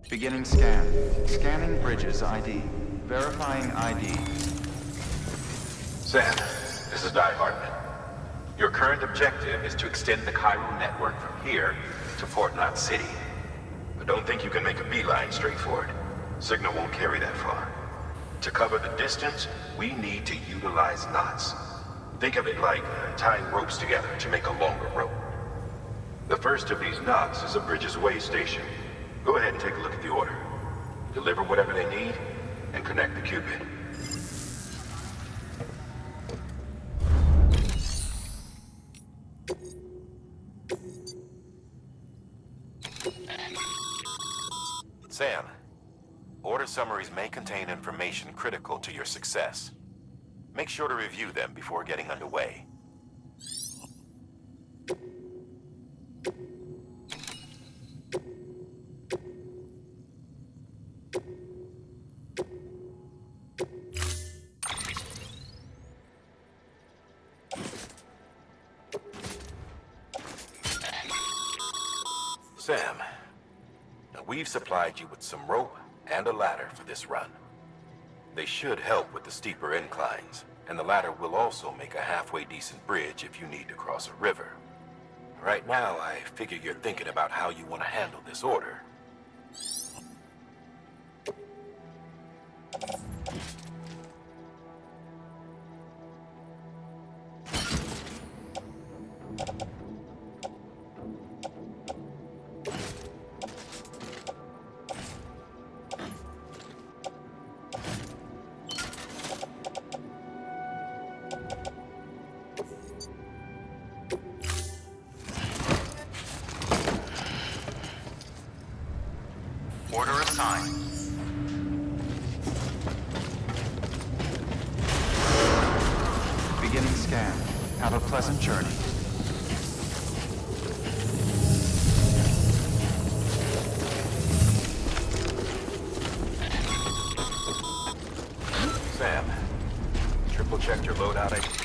Beginning scan. Scanning bridges ID. Verifying ID. Sam, this is Di Hartman. Your current objective is to extend the chiral network from here to Port Knot City. But don't think you can make a beeline straight for it. Signal won't carry that far. To cover the distance, we need to utilize knots. Think of it like tying ropes together to make a longer rope. The first of these knots is a Bridges Way station. Go ahead and take a look at the order. Deliver whatever they need, and connect the Cupid. Sam, order summaries may contain information critical to your success. Make sure to review them before getting underway. Sam, now we've supplied you with some rope and a ladder for this run. They should help with the steeper inclines, and the ladder will also make a halfway decent bridge if you need to cross a river. Right now, I figure you're thinking about how you want to handle this order. Order assigned. Beginning scan. Have a pleasant journey. Sam, triple checked your loadout ID.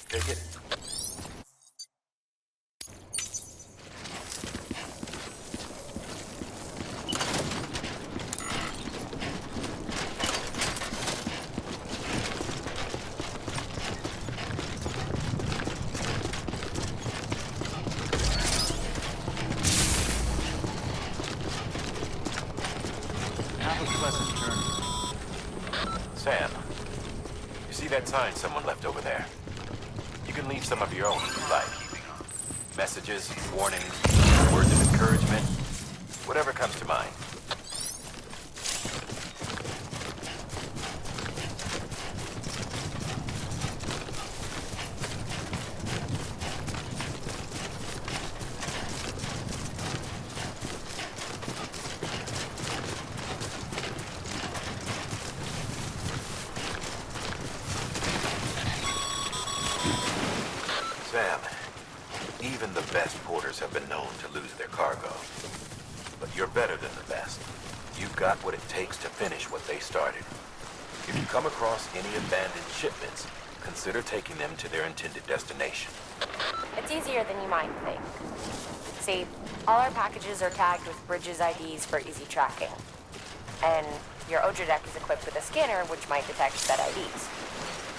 Take it. Have a pleasant journey. Sam, you see that sign someone left over there? You can leave some of your own if you like. Messages, warnings, words of encouragement, whatever comes to mind. Sam, even the best porters have been known to lose their cargo. But you're better than the best. You've got what it takes to finish what they started. If you come across any abandoned shipments, consider taking them to their intended destination. It's easier than you might think. See, all our packages are tagged with Bridges IDs for easy tracking. And your Odra deck is equipped with a scanner which might detect said IDs.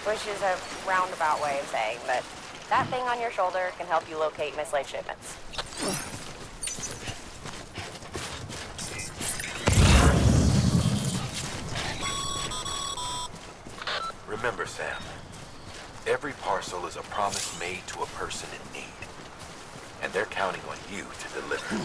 Which is a roundabout way of saying that that thing on your shoulder can help you locate mislaid shipments. Remember, Sam, every parcel is a promise made to a person in need. And they're counting on you to deliver.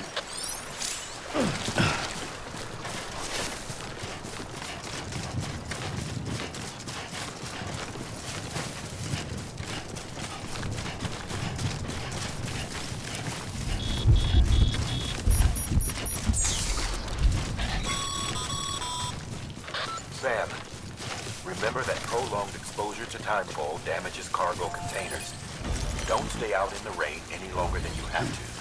Sam, remember that prolonged exposure to timefall damages cargo containers. Don't stay out in the rain any longer than you have to.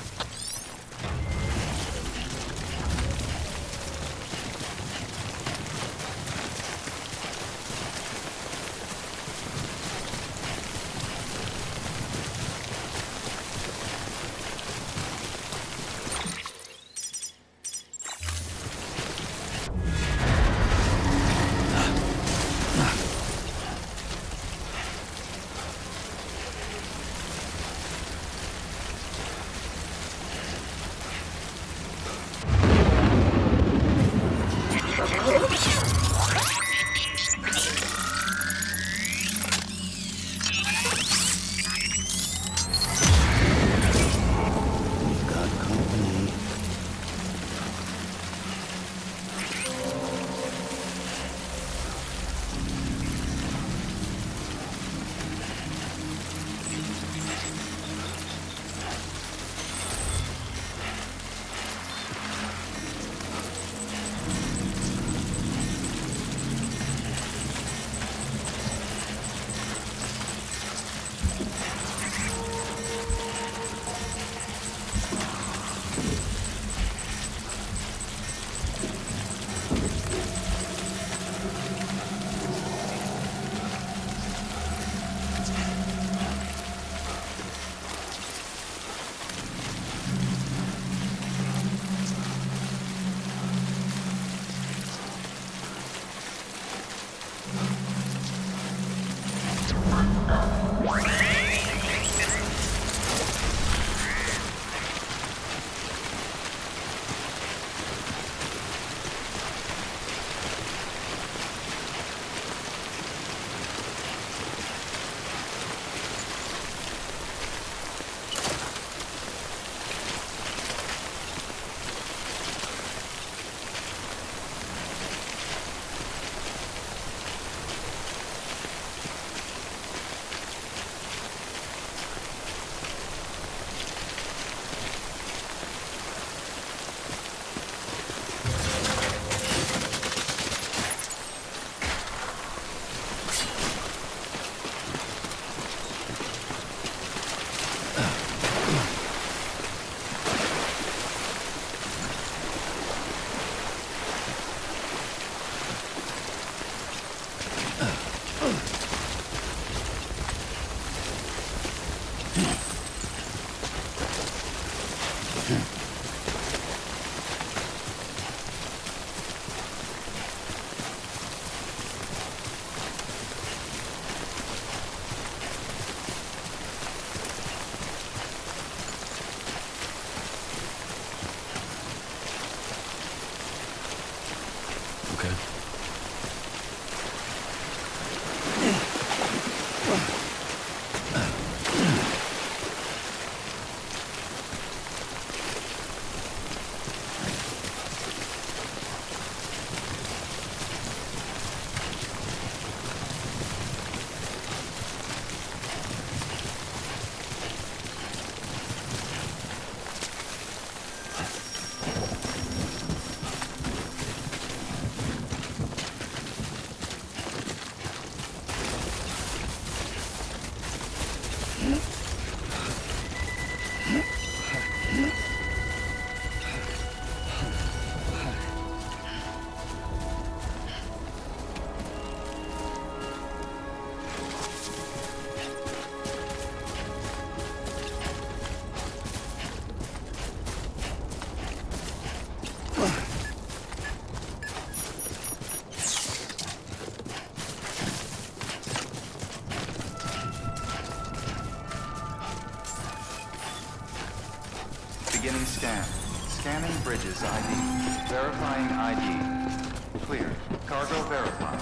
Beginning scan. Scanning bridges ID. Verifying ID. Clear. Cargo verified.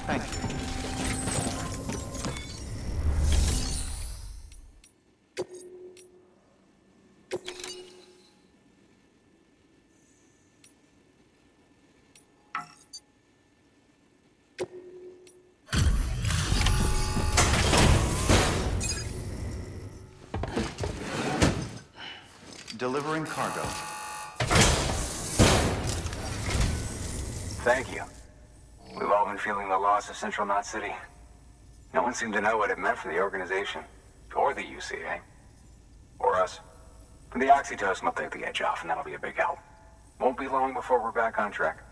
Thank you. Delivering cargo. Thank you. We've all been feeling the loss of Central Knot City. No one seemed to know what it meant for the organization. Or the UCA. Or us. The oxytocin will take the edge off, and that'll be a big help. Won't be long before we're back on track.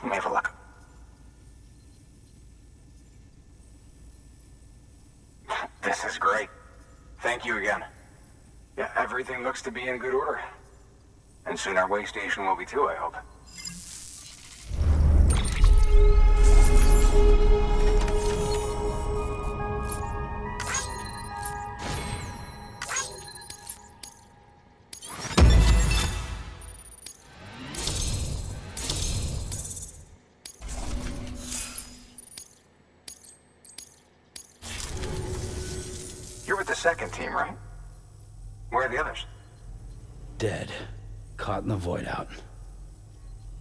You may have a luck. This is great. Thank you again. Yeah, everything looks to be in good order. And soon our way station will be too, I hope. You're with the second team, right? Where are the others? Dead. Caught in the void out.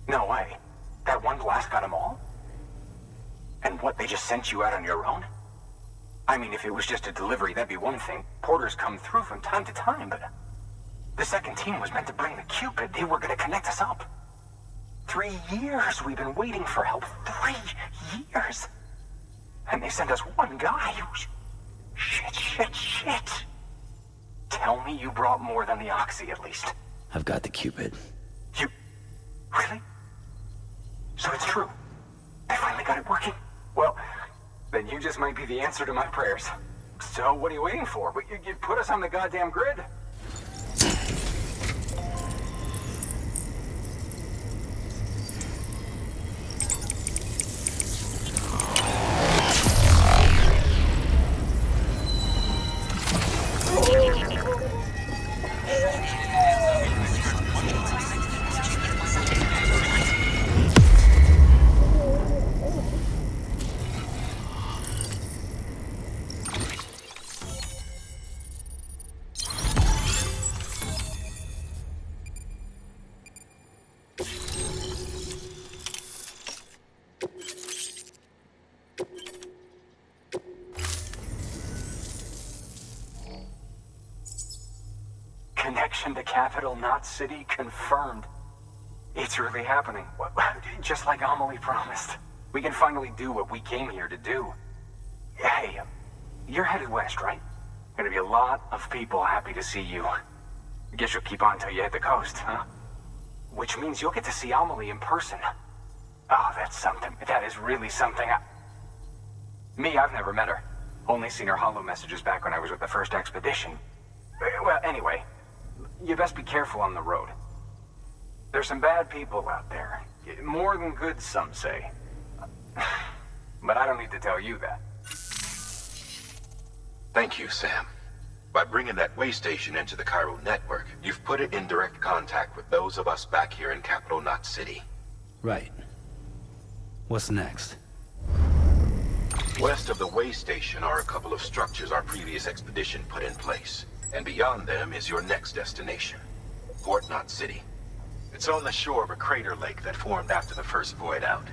No way. That one blast got them all? And what, they just sent you out on your own? I mean, if it was just a delivery, that'd be one thing. Porters come through from time to time, but... The second team was meant to bring the Cupid. They were gonna connect us up. 3 years we've been waiting for help. 3 years! And they sent us one guy. Shit. Tell me you brought more than the Oxy, at least. I've got the Cupid. You... Really? So it's true. They finally got it working? Well, then you just might be the answer to my prayers. So what are you waiting for? You put us on the goddamn grid. Connection to capital, not city, confirmed. It's really happening. Just like Amelie promised. We can finally do what we came here to do. Hey, you're headed west, right? Gonna be a lot of people happy to see you. Guess you'll keep on till you hit the coast, huh? Which means you'll get to see Amelie in person. Oh, that's something. That is really something. I've never met her. Only seen her holo messages back when I was with the first expedition. Well, anyway, you best be careful on the road. There's some bad people out there. More than good, some say. But I don't need to tell you that. Thank you, Sam. By bringing that way station into the Cairo network, you've put it in direct contact with those of us back here in Capital Knot City. Right. What's next? West of the way station are a couple of structures our previous expedition put in place. And beyond them is your next destination, Port Knot City. It's on the shore of a crater lake that formed after the first void out.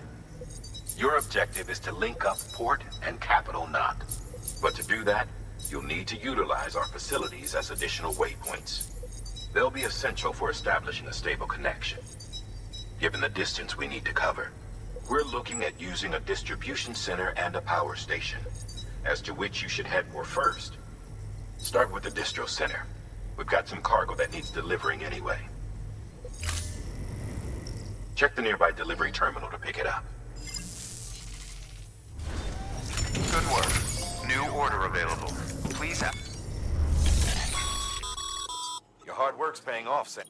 Your objective is to link up Port and Capital Knot. But to do that, you'll need to utilize our facilities as additional waypoints. They'll be essential for establishing a stable connection. Given the distance we need to cover, we're looking at using a distribution center and a power station, as to which you should head for first. Start with the distro center. We've got some cargo that needs delivering anyway. Check the nearby delivery terminal to pick it up. Good work. New order available. Please have... Your hard work's paying off, Sam.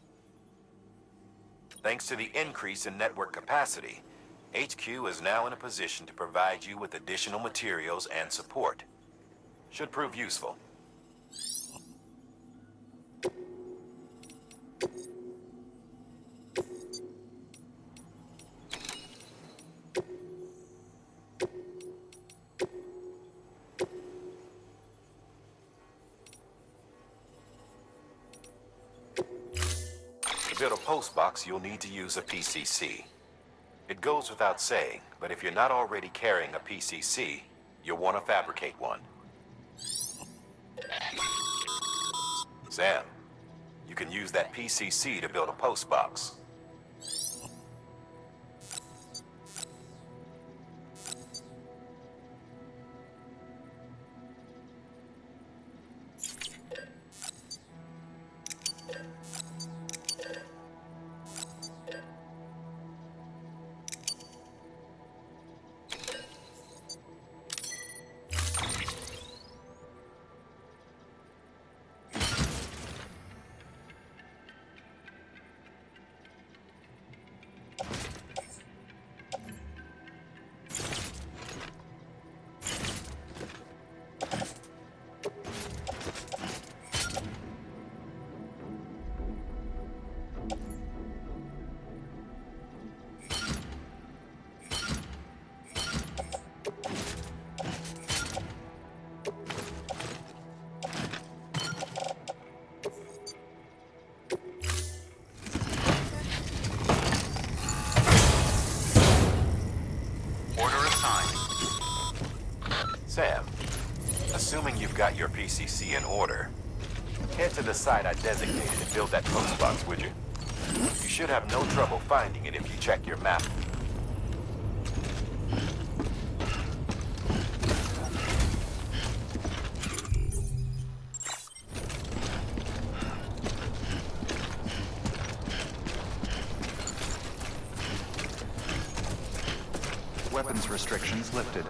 Thanks to the increase in network capacity, HQ is now in a position to provide you with additional materials and support. Should prove useful. To build a post box, you'll need to use a PCC. It goes without saying, but if you're not already carrying a PCC, you'll want to fabricate one. Sam, you can use that PCC to build a post box. you've got your PCC in order, head to the site I designated and build that post box, would you? You should have no trouble finding it if you check your map. Weapons restrictions lifted.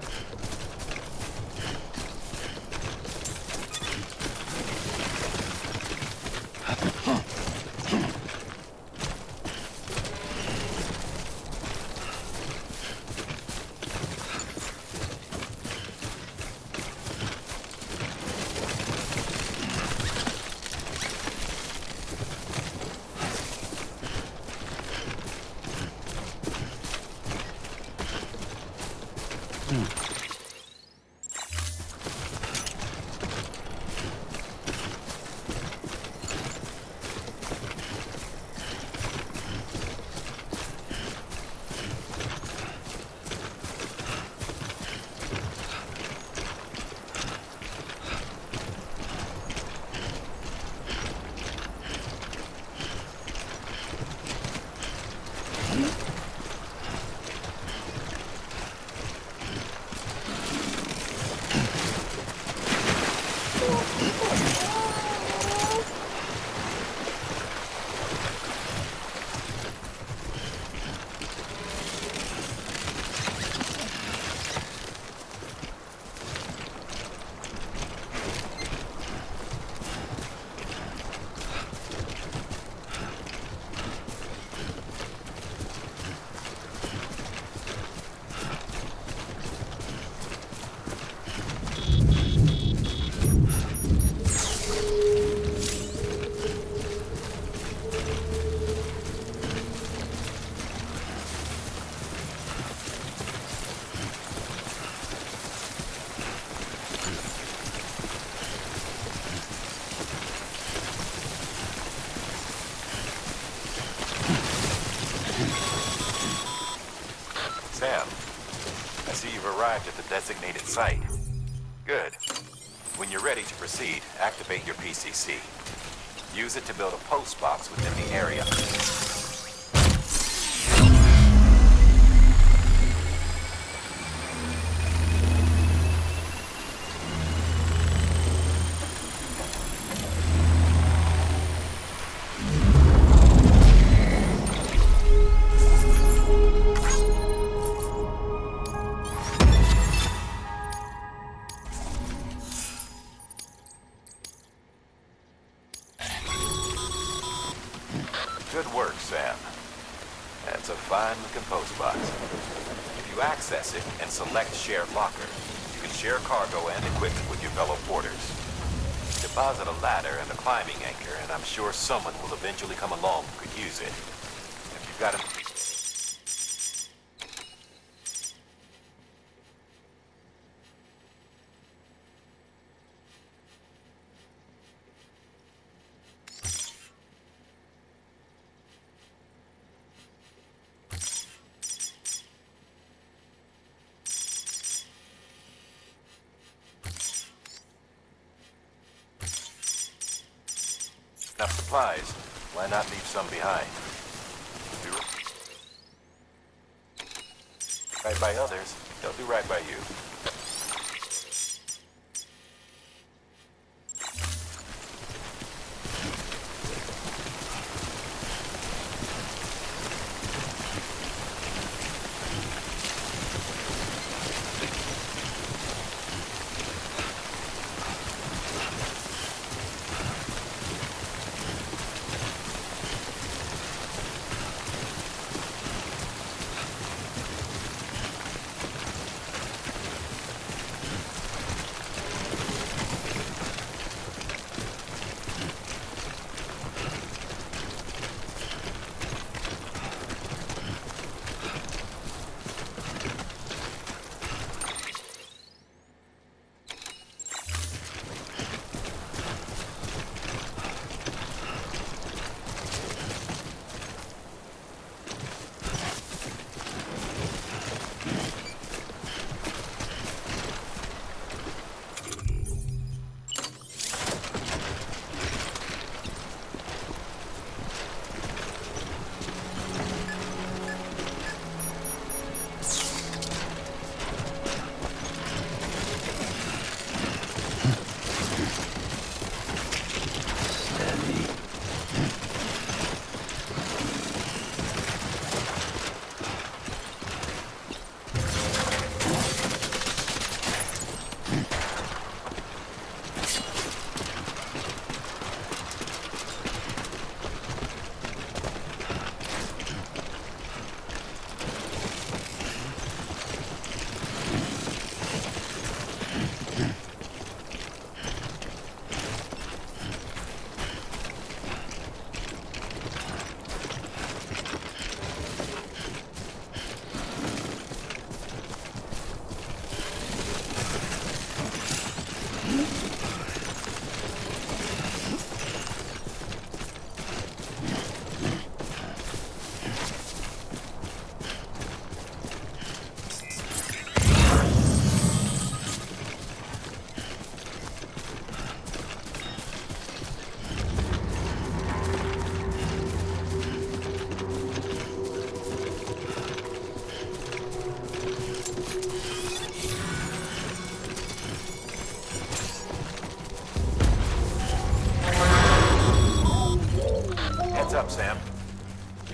Sam, I see you've arrived at the designated site. Good. When you're ready to proceed, activate your PCC. Use it to build a post box within the area. Good work, Sam. That's a fine-looking post box. If you access it and select Shared Locker, you can share cargo and equipment with your fellow porters. Deposit a ladder and a climbing anchor, and I'm sure someone will eventually come along who could use it. If you've got a... enough supplies, why not leave some behind? Do right by others, they'll do right by you.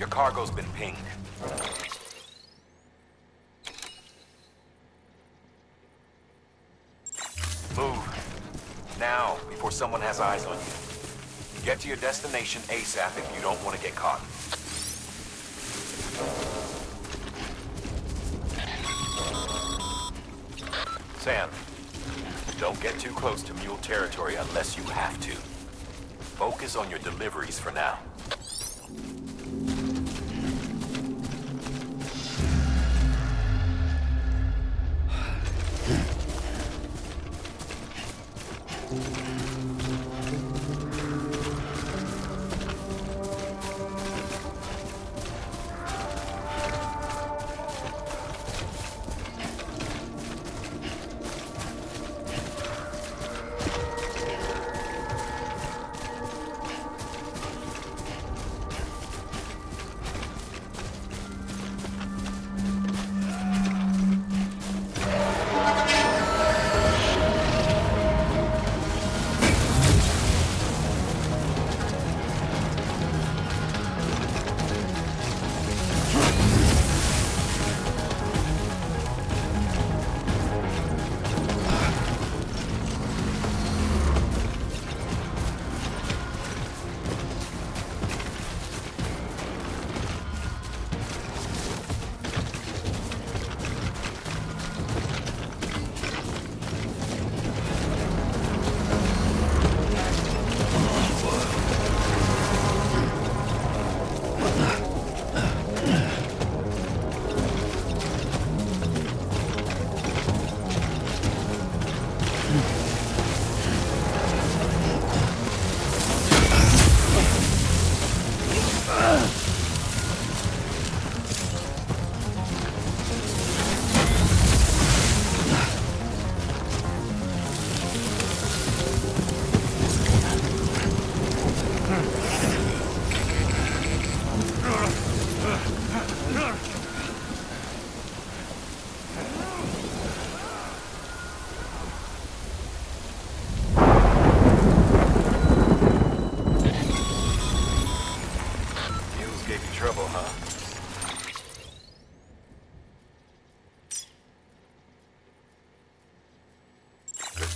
Your cargo's been pinged. Move. Now, before someone has eyes on you. Get to your destination ASAP if you don't want to get caught. Sam, don't get too close to Mule territory unless you have to. Focus on your deliveries for now.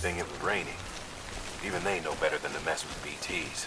Thing it was raining. Even they know better than to mess with BTs.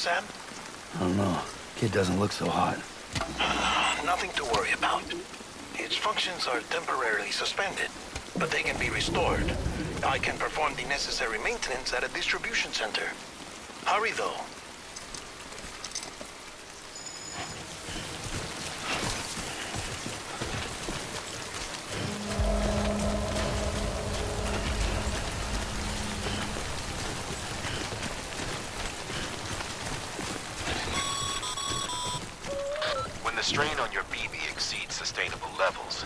Sam? I don't know. Kid doesn't look so hot. Nothing to worry about. Its functions are temporarily suspended, but they can be restored. I can perform the necessary maintenance at a distribution center. Hurry, though. When the strain on your BB exceeds sustainable levels,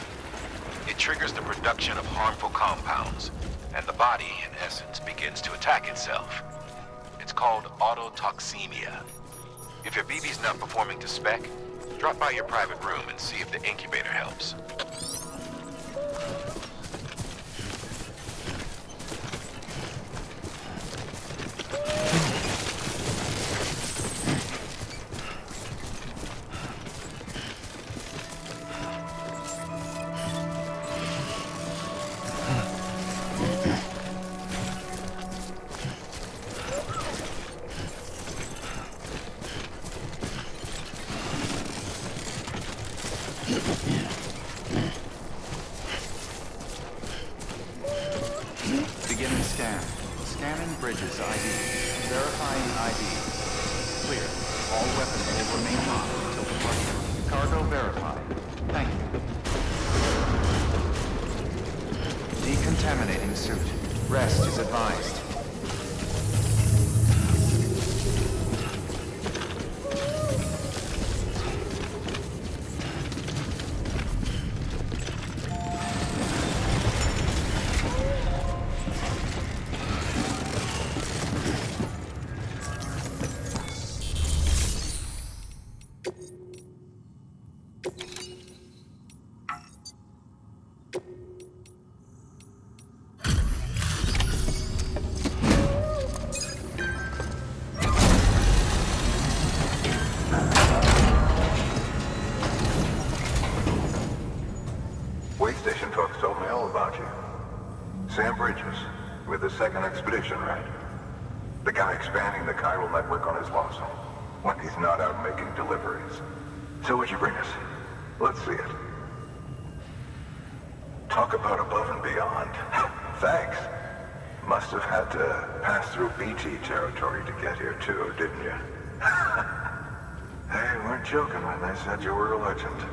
it triggers the production of harmful compounds, and the body, in essence, begins to attack itself. It's called autotoxemia. If your BB's not performing to spec, drop by your private room and see if the incubator helps. Beginning scan. Scanning bridges ID. Verifying ID. Clear. All weapons will remain locked until departure. Cargo verified. Thank you. Decontaminating suit. Rest is advised. Waystation folks told me all about you. Sam Bridges, with the second expedition, right? The guy expanding the chiral network on his lonesome, when he's not out making deliveries. So what'd you bring us? Let's see it. Talk about above and beyond. Thanks. Must have had to pass through BT territory to get here too, didn't you? They weren't joking when they said you were a legend.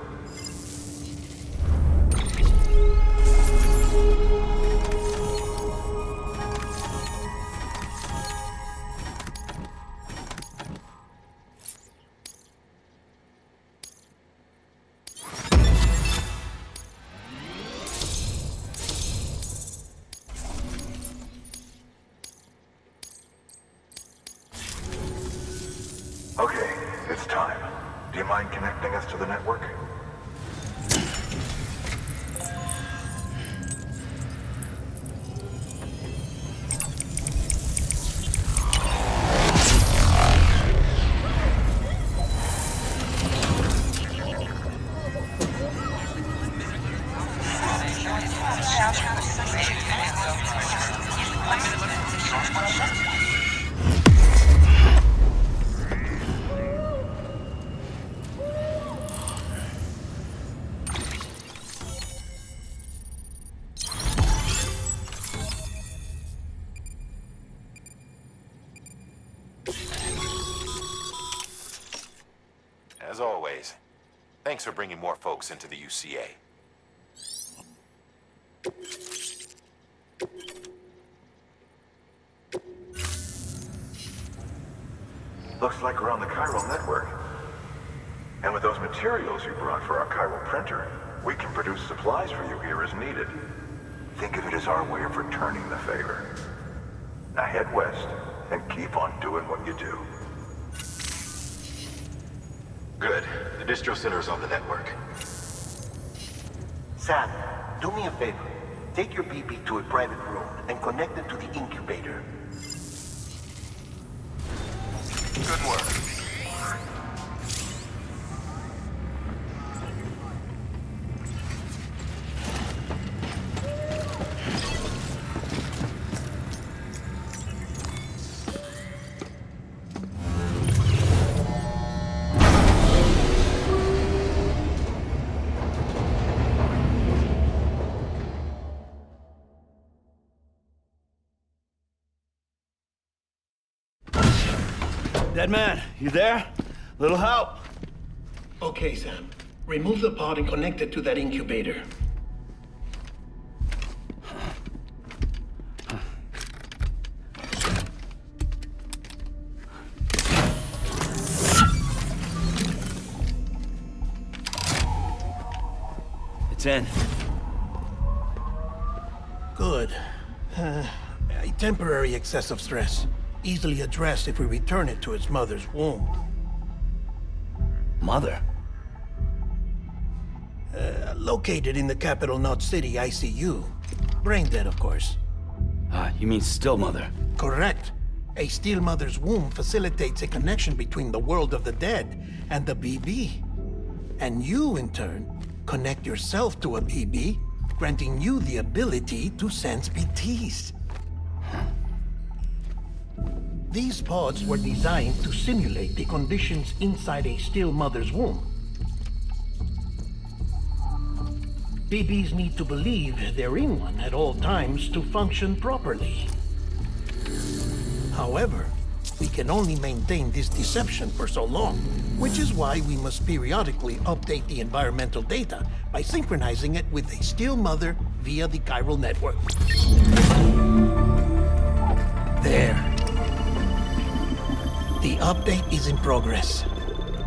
Okay, it's time. Do you mind connecting us to the network? As always, thanks for bringing more folks into the UCA. Looks like we're on the chiral network. And with those materials you brought for our chiral printer, we can produce supplies for you here as needed. Think of it as our way of returning the favor. Now head west and keep on doing what you do. Good. The distro center is on the network. Sam, do me a favor. Take your BB to a private room and connect it to the incubator. Good work. Dead man, you there? Little help? Okay, Sam. Remove the pod and connect it to that incubator. It's in. Good. A temporary excessive stress. Easily addressed if we return it to its mother's womb. Mother? Located in the capital Knot City ICU. Brain dead, of course. You mean still mother? Correct. A still mother's womb facilitates a connection between the world of the dead and the BB. And you, in turn, connect yourself to a BB, granting you the ability to sense BTs. These pods were designed to simulate the conditions inside a still mother's womb. BBs need to believe they're in one at all times to function properly. However, we can only maintain this deception for so long, which is why we must periodically update the environmental data by synchronizing it with a still mother via the chiral network. There. The update is in progress.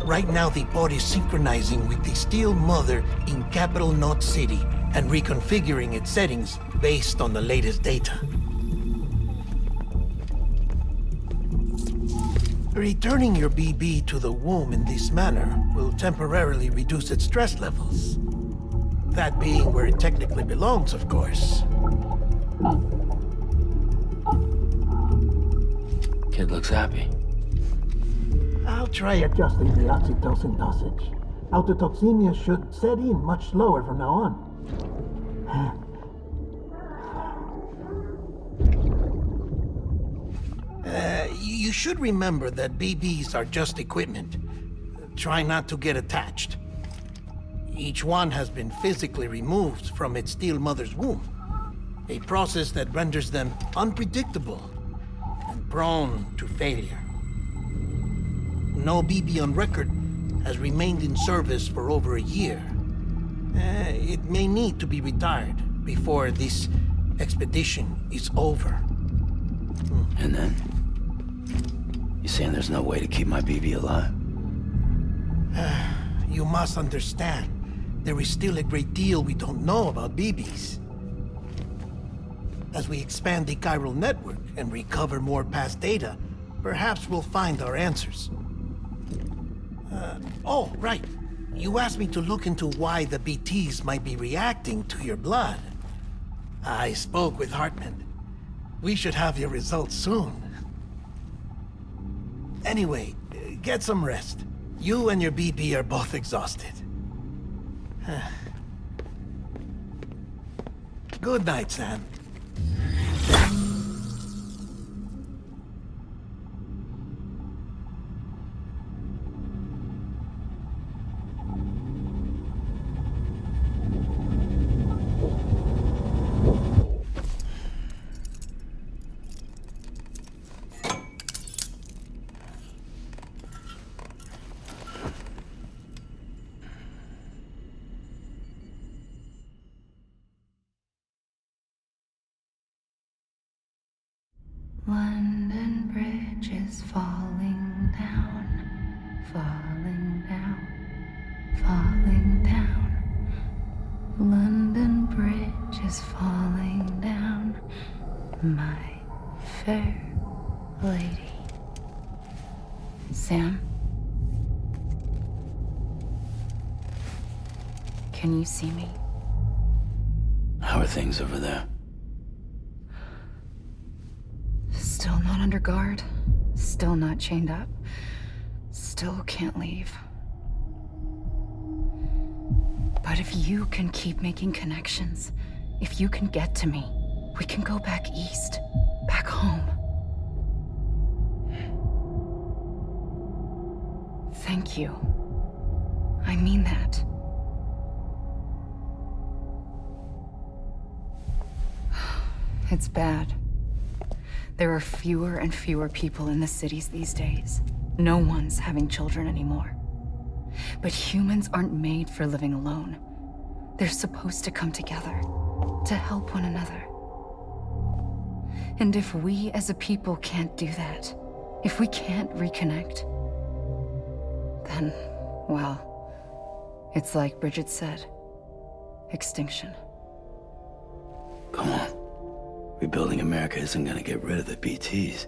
Right now, the pod is synchronizing with the still mother in capital Knot City and reconfiguring its settings based on the latest data. Returning your BB to the womb in this manner will temporarily reduce its stress levels. That being where it technically belongs, of course. Kid looks happy. I'll try adjusting the oxytocin dosage. Autotoxemia should set in much slower from now on. You should remember that BBs are just equipment. Try not to get attached. Each one has been physically removed from its still mother's womb. A process that renders them unpredictable and prone to failure. No BB on record has remained in service for over a year. It may need to be retired before this expedition is over. And then? You saying there's no way to keep my BB alive? You must understand, there is still a great deal we don't know about BBs. As we expand the chiral network and recover more past data, perhaps we'll find our answers. Oh, right. You asked me to look into why the BTs might be reacting to your blood. I spoke with Hartman. We should have your results soon. Anyway, get some rest. You and your BB are both exhausted. Good night, Sam. London Bridge is falling down, falling down, falling down. London Bridge is falling down, my fair lady. Sam? Can you see me? How are things over there? Still not under guard, still not chained up, still can't leave. But if you can keep making connections, if you can get to me, we can go back east, back home. Thank you. I mean that. It's bad. There are fewer and fewer people in the cities these days. No one's having children anymore. But humans aren't made for living alone. They're supposed to come together, to help one another. And if we as a people can't do that, if we can't reconnect, then, well, it's like Bridget said, extinction. Come on. Rebuilding America isn't gonna get rid of the BTs.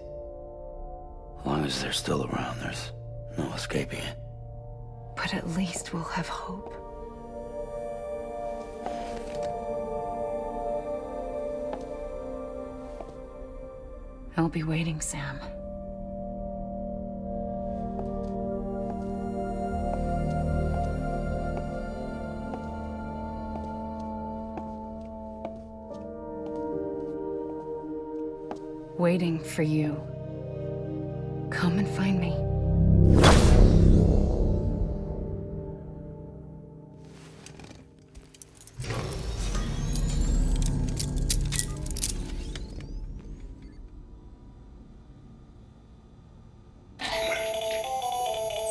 As long as they're still around, there's no escaping it. But at least we'll have hope. I'll be waiting, Sam. Waiting for you. Come and find me.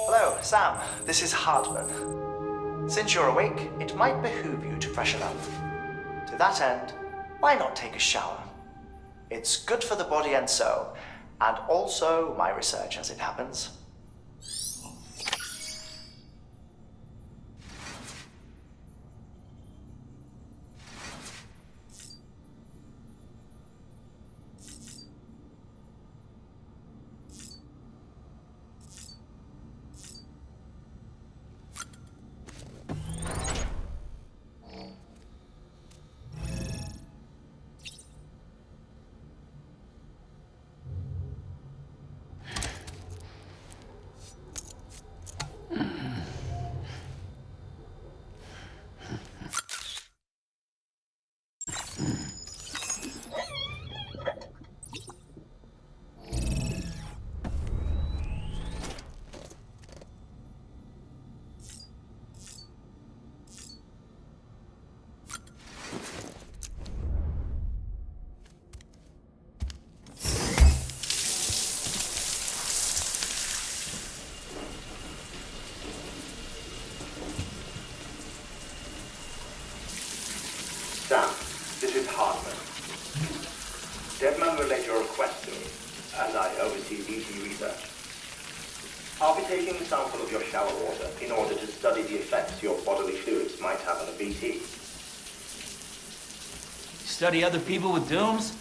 Hello, Sam. This is Hartman. Since you're awake, it might behoove you to freshen up. To that end, why not take a shower? It's good for the body and soul, and also my research as it happens. Sam, this is Hartman. Deadman relayed your request to me, as I oversee BT research. I'll be taking a sample of your shower water in order to study the effects your bodily fluids might have on a BT. Study other people with dooms?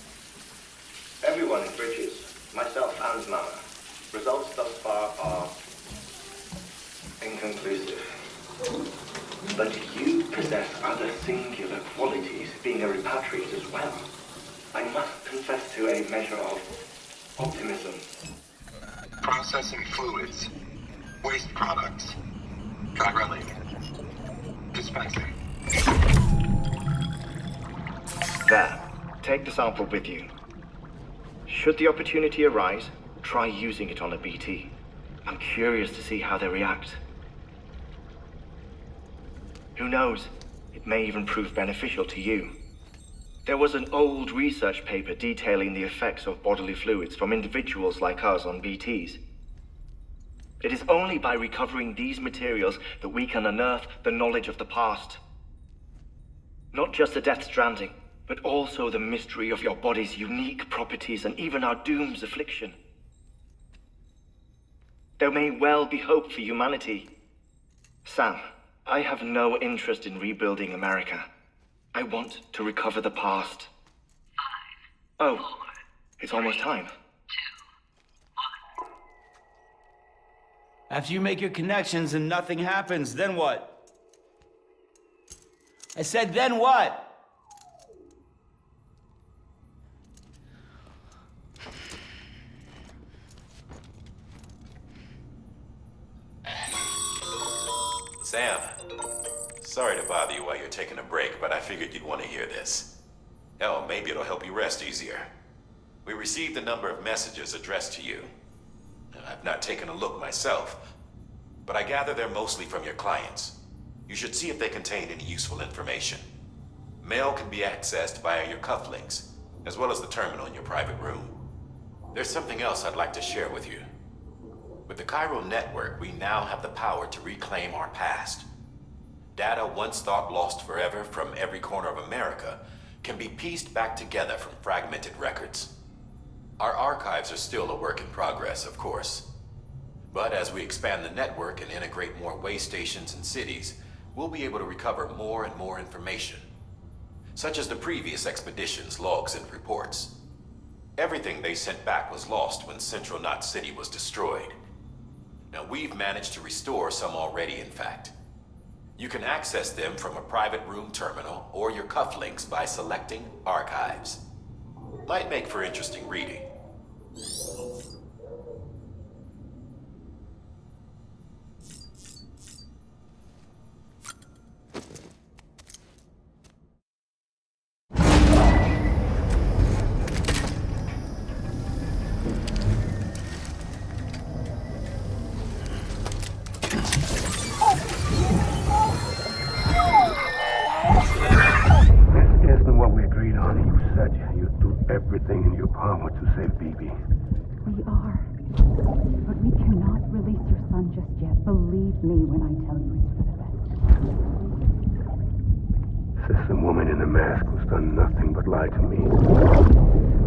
Everyone in Bridges, myself and Mama. Results thus far are inconclusive. But you possess other singular qualities, being a repatriate as well. I must confess to a measure of optimism. Processing fluids, waste products, drilling, dispensing. There, take the sample with you. Should the opportunity arise, try using it on a BT. I'm curious to see how they react. Who knows? It may even prove beneficial to you. There was an old research paper detailing the effects of bodily fluids from individuals like us on BTs. It is only by recovering these materials that we can unearth the knowledge of the past. Not just the Death Stranding, but also the mystery of your body's unique properties and even our doom's affliction. There may well be hope for humanity. Sam, I have no interest in rebuilding America. I want to recover the past. 5, 4, it's almost time. 2, 1. After you make your connections and nothing happens, then what? I said, then what? Sam, sorry to bother you while you're taking a break, but I figured you'd want to hear this. Hell, maybe it'll help you rest easier. We received a number of messages addressed to you. I've not taken a look myself, but I gather they're mostly from your clients. You should see if they contain any useful information. Mail can be accessed via your cufflinks, as well as the terminal in your private room. There's something else I'd like to share with you. With the chiral network, we now have the power to reclaim our past. Data once thought lost forever from every corner of America can be pieced back together from fragmented records. Our archives are still a work in progress, of course. But as we expand the network and integrate more way stations and cities, we'll be able to recover more and more information, such as the previous expedition's logs and reports. Everything they sent back was lost when Central Knot City was destroyed. Now we've managed to restore some already, in fact. You can access them from a private room terminal or your cufflinks by selecting Archives. Might make for interesting reading. Everything in your power to save BB. We are. But we cannot release your son just yet. Believe me when I tell you it's for the best. Says some woman in a mask who's done nothing but lie to me.